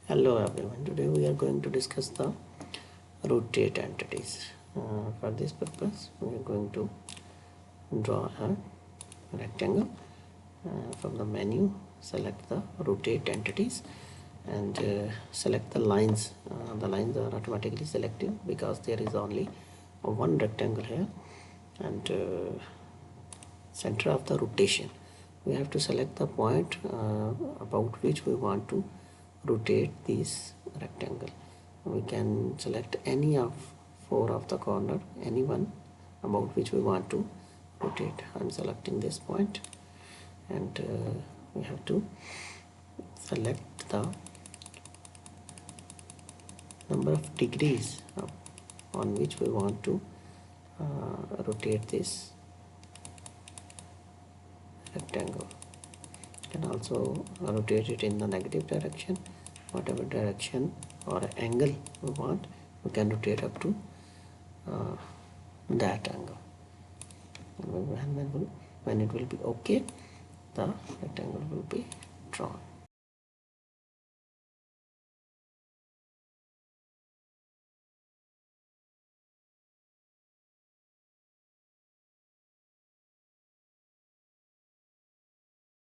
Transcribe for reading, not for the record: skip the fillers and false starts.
Hello everyone, today we are going to discuss the rotate entities. For this purpose we are going to draw a rectangle. From the menu select the rotate entities and select the lines. The lines are automatically selected because there is only one rectangle here, and center of the rotation we have to select the point about which we want to rotate this rectangle. We can select any of four of the corner, any one about which we want to rotate. I'm selecting this point, and we have to select the number of degrees on which we want to rotate this rectangle. You can also rotate it in the negative direction. Whatever direction or angle we want, we can rotate up to that angle. When it will be okay, the rectangle will be drawn.